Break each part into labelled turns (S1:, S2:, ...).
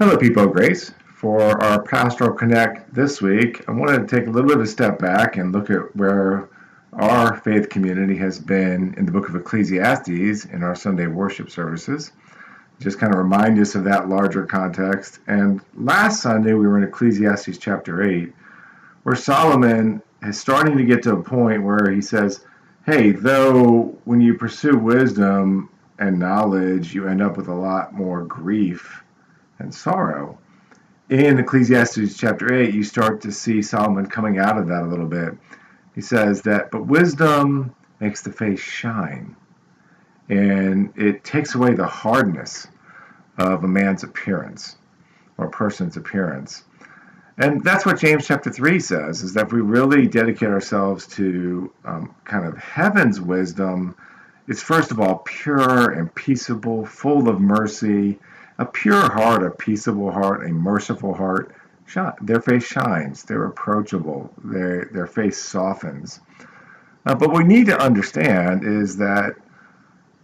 S1: Hello, people of grace. For our Pastoral Connect this week, I wanted to take a little bit of a step back and look at where our faith community has been in the book of Ecclesiastes in our Sunday worship services. Just kind of remind us of that larger context. And last Sunday, we were in Ecclesiastes chapter 8, where Solomon is starting to get to a point where he says, hey, though when you pursue wisdom and knowledge, you end up with a lot more grief and sorrow. In Ecclesiastes chapter 8, you start to see Solomon coming out of that a little bit. He says that, but wisdom makes the face shine, and it takes away the hardness of a man's appearance or a person's appearance. And that's what James chapter 3 says, is that if we really dedicate ourselves to kind of heaven's wisdom, it's first of all pure and peaceable, full of mercy, a pure heart, a peaceable heart, a merciful heart. Their face shines, they're approachable, their face softens. But what we need to understand is that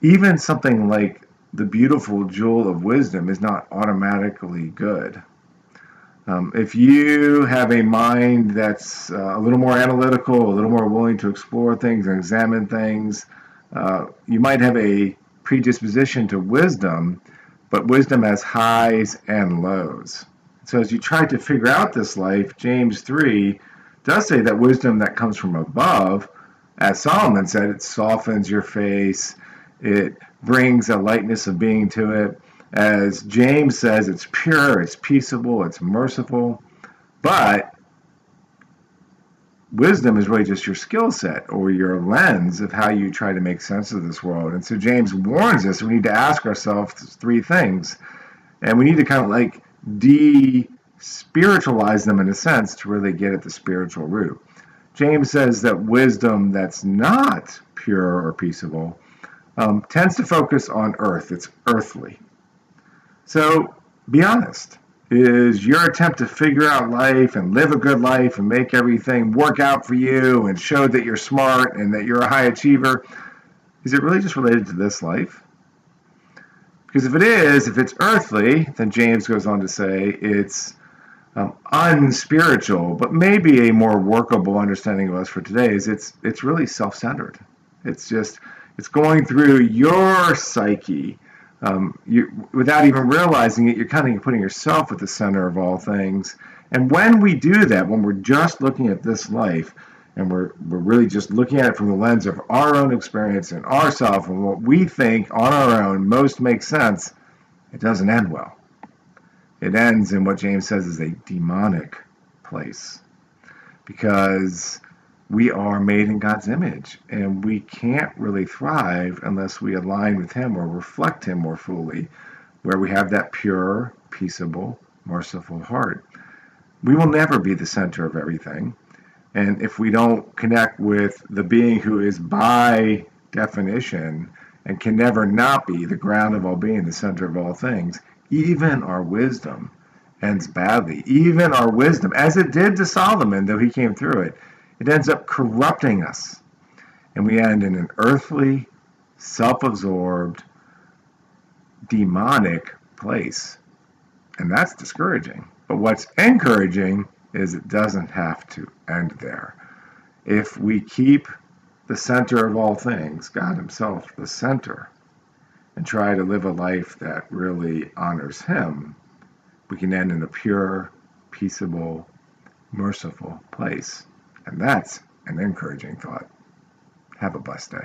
S1: even something like the beautiful jewel of wisdom is not automatically good. If you have a mind that's a little more analytical, a little more willing to explore things and examine things, you might have a predisposition to wisdom, but wisdom has highs and lows. So as you try to figure out this life, James 3 does say that wisdom that comes from above, as Solomon said, it softens your face, it brings a lightness of being to it. As James says, it's pure, it's peaceable, it's merciful. But wisdom is really just your skill set or your lens of how you try to make sense of this world. And so James warns us we need to ask ourselves three things. And we need to kind of like de-spiritualize them in a sense to really get at the spiritual root. James says that wisdom that's not pure or peaceable tends to focus on earth. It's earthly. So be honest. Is your attempt to figure out life and live a good life and make everything work out for you and show that you're smart and that you're a high achiever, is it really just related to this life? Because if it is, if it's earthly, then James goes on to say it's unspiritual, but maybe a more workable understanding of us for today is it's really self-centered. It's going through your psyche. Without even realizing it, you're kind of putting yourself at the center of all things. And when we do that, when we're just looking at this life, and we're really just looking at it from the lens of our own experience and ourselves and what we think on our own most makes sense, it doesn't end well. It ends in what James says is a demonic place. Because we are made in God's image, and we can't really thrive unless we align with Him or reflect Him more fully, where we have that pure, peaceable, merciful heart. We will never be the center of everything, and if we don't connect with the being who is by definition and can never not be the ground of all being, the center of all things, even our wisdom ends badly. Even our wisdom, as it did to Solomon, though he came through it, it ends up corrupting us. And we end in an earthly, self-absorbed, demonic place. And that's discouraging. But what's encouraging is it doesn't have to end there. If we keep the center of all things, God Himself, the center, and try to live a life that really honors Him, we can end in a pure, peaceable, merciful place. And that's an encouraging thought. Have a blessed day.